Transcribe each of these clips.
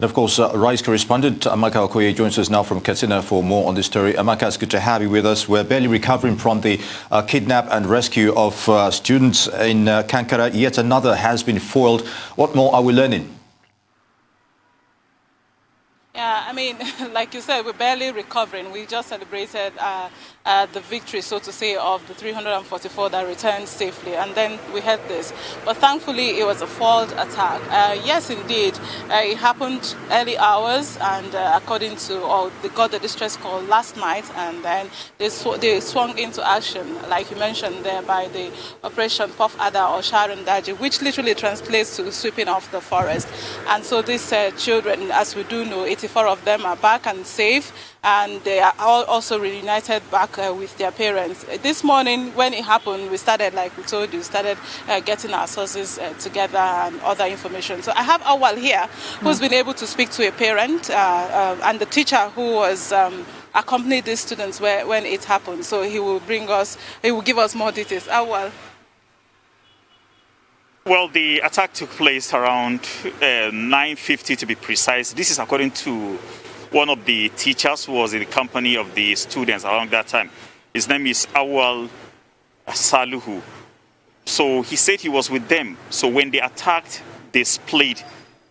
And of course, Rise correspondent Amaka Okoye joins us now from Katsina for more on this story. Amaka, it's good to have you with us. We're barely recovering from the kidnap and rescue of students in Kankara. Yet another has been foiled. What more are we learning? Yeah, I mean, like you said, we're barely recovering. We just celebrated the victory, so to say, of the 344 that returned safely, and then we had this. But thankfully, it was a foiled attack. Yes, indeed, it happened early hours, and according to, they got the distress call last night, and then they swung into action, like you mentioned there, by the Operation Puff Ada or Sharon Daji, which literally translates to sweeping off the forest. And so these children, as we do know, 84 of them are back and safe, and they are all also reunited back with their parents. This morning, when it happened, we started, like we told you, getting our sources together and other information. So I have Awal here, who's been able to speak to a parent and the teacher who was accompanied these students when it happened. So he will give us more details. Awal. Well, the attack took place around 9:50 to be precise. This is according to one of the teachers who was in the company of the students around that time. His name is Awal Saluhu. So he said he was with them. So when they attacked, they split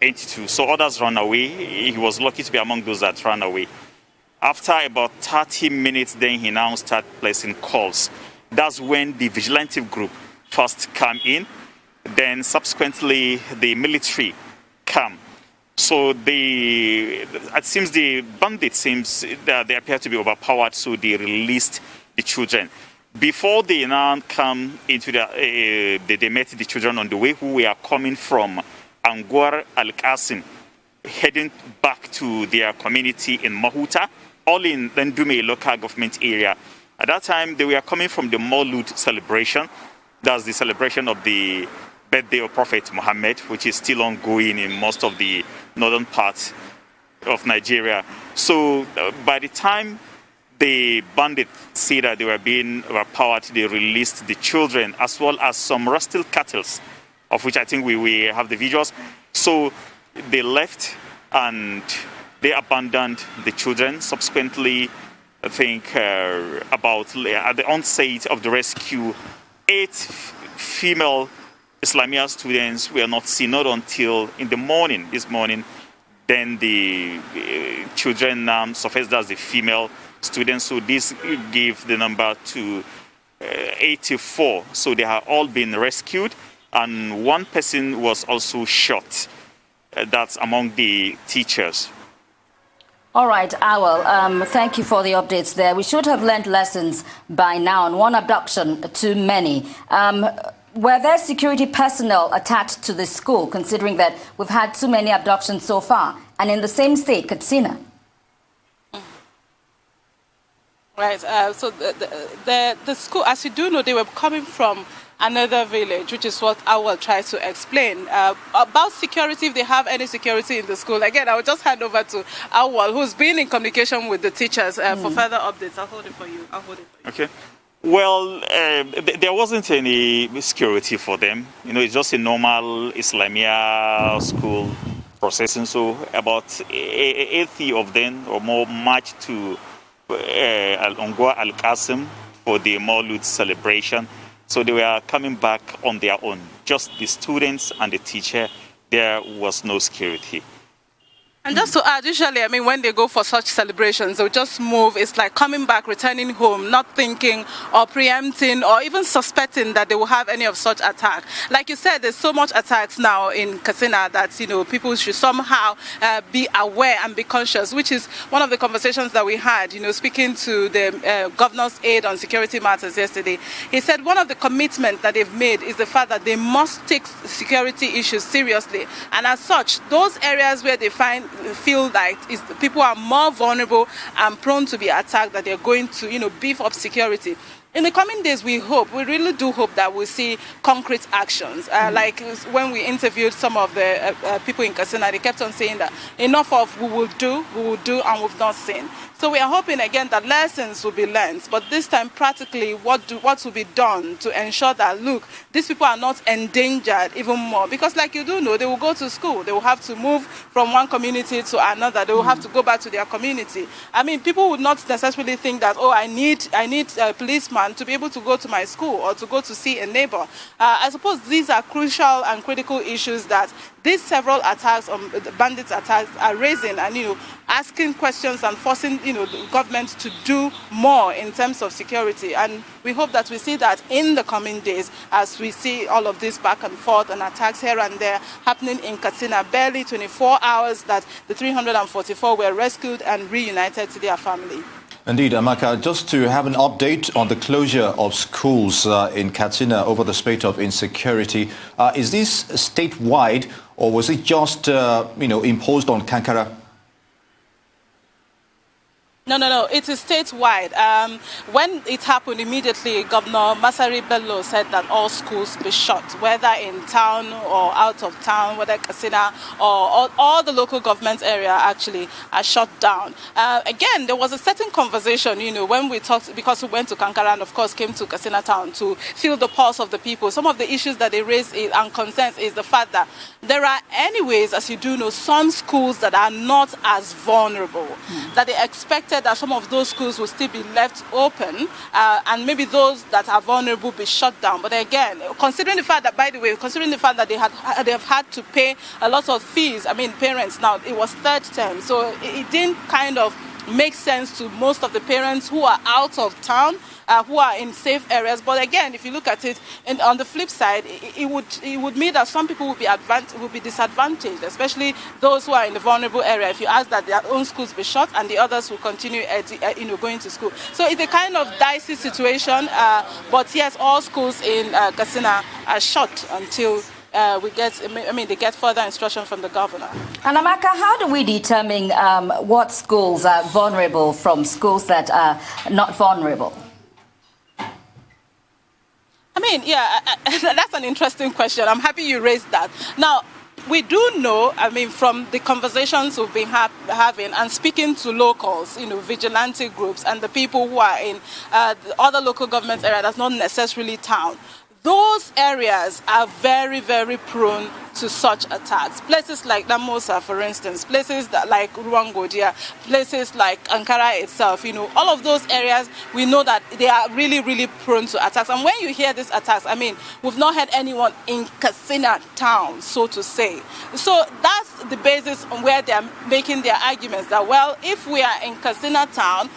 into two. So others ran away. He was lucky to be among those that ran away. After about 30 minutes, then he now started placing calls. That's when the vigilante group first came in. Then subsequently the military came. So it seems the bandits that they appear to be overpowered, so they released the children. Before they now come into they met the children on the way who were coming from Angwar Al-Qasim, heading back to their community in Mahuta, all in Ndume local government area. At that time, they were coming from the Maulud celebration. That's the celebration of the birthday of Prophet Muhammad, which is still ongoing in most of the northern parts of Nigeria. So by the time the bandits see that they were being overpowered, they released the children as well as some rusty cattle, of which I think we have the visuals. So they left and they abandoned the children. Subsequently, I think at the onset of the rescue, 8 female Islamia students were not seen, not until in the morning, this morning. Then the children surfaced as the female students. So this gave the number to 84. So they have all been rescued, and one person was also shot. That's among the teachers. All right, Awal, thank you for the updates there. We should have learned lessons by now, and one abduction too many. Were there security personnel attached to this school, considering that we've had too many abductions so far? And in the same state, Katsina? Right, so the school, as you do know, they were coming from another village, which is what I will try to explain. About security, if they have any security in the school. Again, I will just hand over to Awal, who's been in communication with the teachers for further updates. I'll hold it for you. Okay. Well, there wasn't any security for them. You know, it's just a normal Islamia school processing. So about 80 of them or more marched to Angwar Al-Qasim for the Maulud celebration. So they were coming back on their own. Just the students and the teacher. There was no security. And just to add, usually, I mean, when they go for such celebrations, they'll just move. It's like coming back, returning home, not thinking or preempting or even suspecting that they will have any of such attack. Like you said, there's so much attacks now in Katsina that, you know, people should somehow be aware and be conscious, which is one of the conversations that we had, you know, speaking to the governor's aide on security matters yesterday. He said one of the commitments that they've made is the fact that they must take security issues seriously. And as such, those areas where they feel like people are more vulnerable and prone to be attacked, that they're going to, you know, beef up security. In the coming days, we really do hope that we'll see concrete actions. Like when we interviewed some of the people in Katsina, they kept on saying that enough of we will do, and we've not seen. So we are hoping again that lessons will be learned, but this time practically what will be done to ensure that, look, these people are not endangered even more, because like you do know, they will go to school, they will have to move from one community to another, they will have to go back to their community. I mean, people would not necessarily think that, oh, I need a policeman to be able to go to my school or to go to see a neighbor. I suppose these are crucial and critical issues that these several attacks, bandits attacks, are raising, and asking questions and forcing the government to do more in terms of security. And we hope that we see that in the coming days, as we see all of this back and forth and attacks here and there happening in Katsina. Barely 24 hours that the 344 were rescued and reunited to their family. Indeed, Amaka, just to have an update on the closure of schools in Katsina over the spate of insecurity, is this statewide or was it just imposed on Kankara? No. It is statewide. When it happened, immediately Governor Masari Bello said that all schools be shut, whether in town or out of town, whether Katsina or all the local government area actually are shut down. Again, there was a certain conversation, when we talked, because we went to Kankara and of course came to Katsina town to feel the pulse of the people. Some of the issues that they raised and concerns is the fact that there are anyways, as you do know, some schools that are not as vulnerable, that they expected that some of those schools will still be left open, and maybe those that are vulnerable be shut down. But again, considering the fact that, by the way, that they have had to pay a lot of fees, I mean, parents now, it was third term, so it didn't kind of make sense to most of the parents who are out of town, who are in safe areas. But again, if you look at it, and on the flip side, it would mean that some people will be disadvantaged, especially those who are in the vulnerable area. If you ask that their own schools be shut and the others will continue, going to school. So it's a kind of dicey situation. But yes, all schools in Katsina are shut until they get further instruction from the governor. And Amaka, how do we determine what schools are vulnerable from schools that are not vulnerable? I mean, yeah, that's an interesting question. I'm happy you raised that. Now, we do know, I mean, from the conversations we've been having and speaking to locals, vigilante groups and the people who are in the other local government area that's not necessarily town, those areas are very, very prone to such attacks. Places like Namosa, for instance, places like Ruangodia, places like Ankara itself, all of those areas, we know that they are really, really prone to attacks. And when you hear these attacks, I mean, we've not had anyone in Katsina town, so to say. So that's the basis on where they are making their arguments that, well, if we are in Katsina town,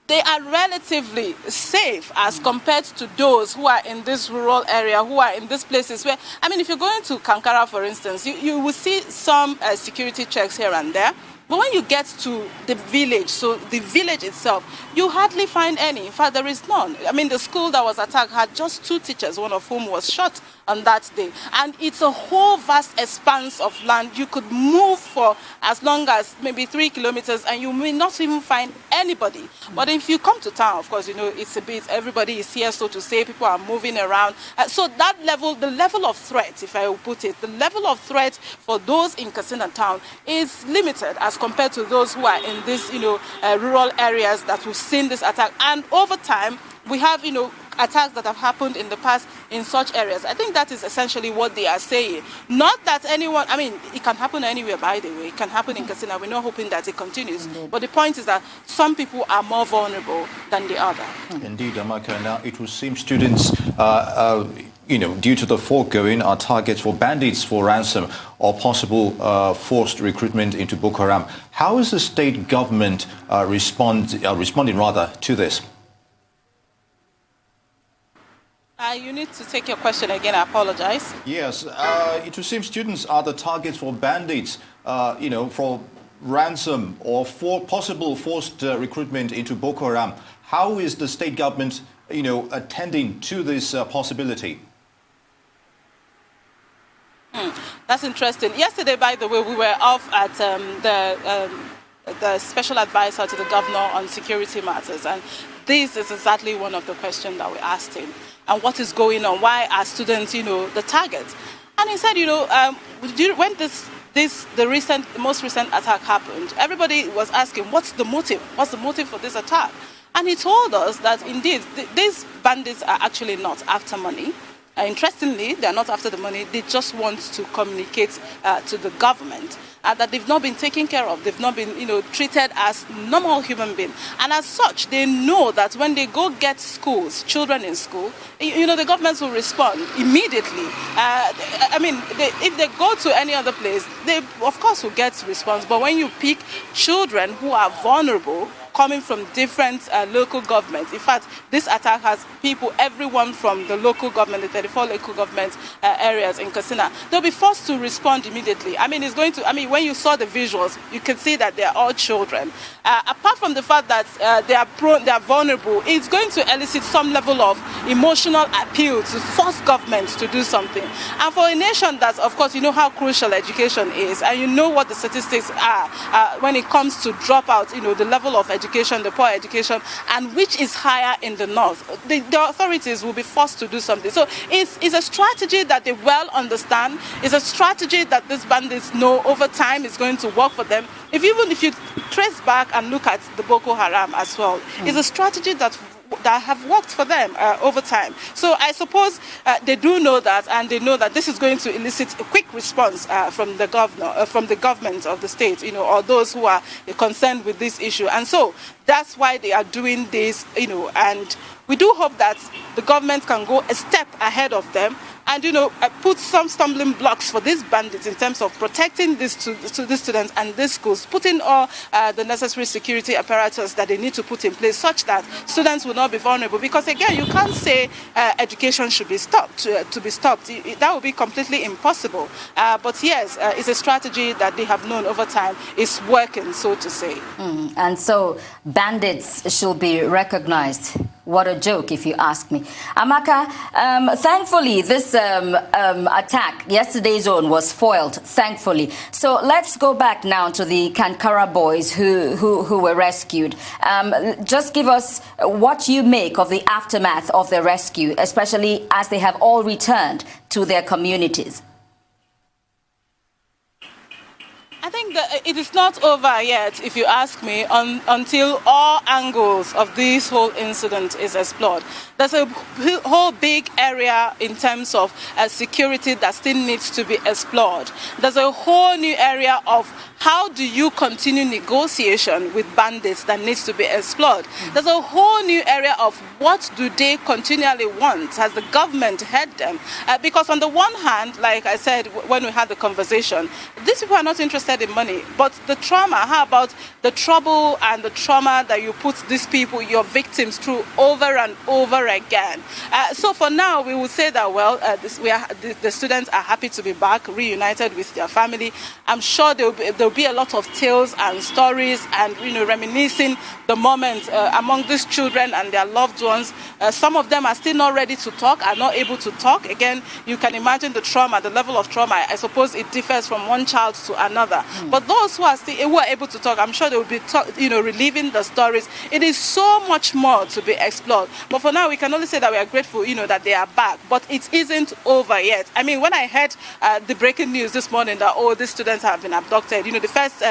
they are relatively safe as compared to those who are in this rural area, who are in these places where, I mean, if you're going to Kankara, for instance, you will see some security checks here and there. But when you get to the village, so the village itself, you hardly find any. In fact, there is none. I mean, the school that was attacked had just 2 teachers, one of whom was shot on that day. And it's a whole vast expanse of land. You could move for as long as maybe 3 kilometers and you may not even find anybody. But if you come to town, of course, it's a bit, everybody is here, so to say, people are moving around. So that level, the level of threat, if I will put it, the level of threat for those in Katsina town is limited as compared to those who are in these, rural areas that we've seen this attack. And over time, we have, attacks that have happened in the past in such areas. I think that is essentially what they are saying. Not that anyone, I mean, it can happen anywhere, by the way. It can happen in Katsina. We're not hoping that it continues. Indeed. But the point is that some people are more vulnerable than the other. Indeed, Amaka. Now, it would seem students, due to the foregoing, are targets for bandits for ransom or possible forced recruitment into Boko Haram. How is the state government responding to this? You need to take your question again. I apologize. Yes, it would seem students are the targets for bandits, for ransom or for possible forced recruitment into Boko Haram. How is the state government, attending to this possibility? That's interesting. Yesterday, by the way, we were off at the special advisor to the governor on security matters, and this is exactly one of the questions that we asked him. And what is going on? Why are students, the target? And he said, when this the most recent attack happened, everybody was asking, what's the motive? What's the motive for this attack? And he told us that indeed these bandits are actually not after money. Interestingly, they're not after the money. They just want to communicate to the government that they've not been taken care of. They've not been, treated as normal human beings. And as such, they know that when they go get children in school, the government will respond immediately. If they go to any other place, they, of course, will get response. But when you pick children who are vulnerable, coming from different local governments. In fact, this attack has everyone from the local government, the 34 local government areas in Katsina. They'll be forced to respond immediately. When you saw the visuals, you can see that they are all children. Apart from the fact that they are vulnerable, it's going to elicit some level of emotional appeal to force government to do something. And for a nation that, of course, you know how crucial education is, and you know what the statistics are when it comes to dropout, the level of education, the poor education, and which is higher in the north. The authorities will be forced to do something. So it's a strategy that they well understand. It's a strategy that these bandits know over time is going to work for them. Even if you trace back and look at the Boko Haram as well, it's a strategy that have worked for them over time. So I suppose they do know that, and they know that this is going to elicit a quick response from the government of the state, or those who are concerned with this issue. And so that's why they are doing this, and we do hope that the government can go a step ahead of them and, put some stumbling blocks for these bandits in terms of protecting these students and these schools, putting all the necessary security apparatus that they need to put in place such that students will not be vulnerable. Because, again, you can't say education should be stopped, to be stopped. That would be completely impossible. But, yes, it's a strategy that they have known over time is working, so to say. And so bandits should be recognized. What a joke, if you ask me. Amaka, thankfully, this attack, yesterday's own, was foiled, thankfully. So let's go back now to the Kankara boys who were rescued. Just give us what you make of the aftermath of the rescue, especially as they have all returned to their communities. I think that it is not over yet, if you ask me, until all angles of this whole incident is explored. There's a whole big area in terms of security that still needs to be explored. There's a whole new area of how do you continue negotiation with bandits that needs to be explored. There's a whole new area of what do they continually want? Has the government heard them? Because on the one hand, like I said when we had the conversation, these people are not interested in money, but the trauma, how about the trouble and the trauma that you put these people, your victims, through over and over again? So for now, we will say that, well, the students are happy to be back, reunited with their family. I'm sure there'll be a lot of tales and stories and, reminiscing the moments among these children and their loved ones. Some of them are still not ready to talk, are not able to talk. Again, you can imagine the trauma, the level of trauma. I suppose it differs from one child to another. But those who are able to talk, I'm sure they will be, reliving the stories. It is so much more to be explored. But for now, we can only say that we are grateful, that they are back. But it isn't over yet. I mean, when I heard the breaking news this morning that, these students have been abducted, the first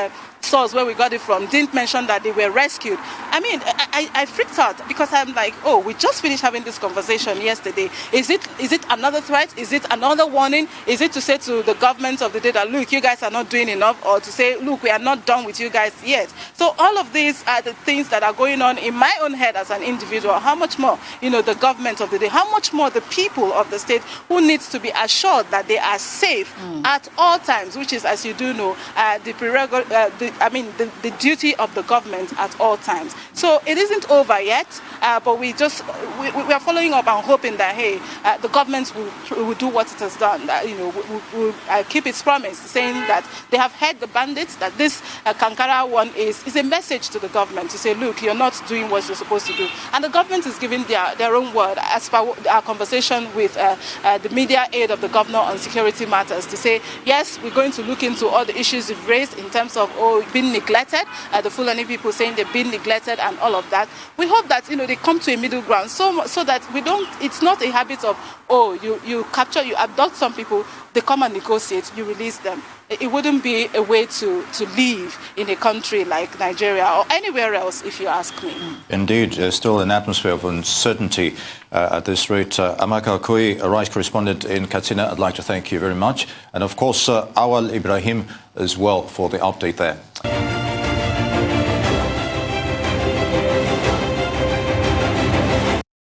source where we got it from didn't mention that they were rescued. I mean, I freaked out because I'm like, we just finished having this conversation yesterday. Is it another threat? Is it another warning? Is it to say to the government of the day that, look, you guys are not doing enough, or to say, look, we are not done with you guys yet? So all of these are the things that are going on in my own head as an individual. How much more, the government of the day, how much more the people of the state who needs to be assured that they are safe at all times, which is, as you do know, the duty of the government at all times. So it isn't over yet, but we are following up and hoping that, hey, the government will do what it has done. Will keep its promise, saying that they have heard the bandits, that this Kankara one is a message to the government to say, look, you're not doing what you're supposed to do. And the government is giving their own word, as per our conversation with the media aide of the governor on security matters, to say, yes, we're going to look into all the issues you've raised in terms of being neglected, the Fulani people saying they've been neglected and all of that. We hope that they come to a middle ground so that it's not a habit of, you capture, you abduct some people, they come and negotiate, you release them. it wouldn't be a way to live in a country like Nigeria or anywhere else, if you ask me. Indeed, there's still an atmosphere of uncertainty at this rate. Amaka Okoye, a rights correspondent in Katsina, I'd like to thank you very much. And of course, Awal Ibrahim as well for the update there.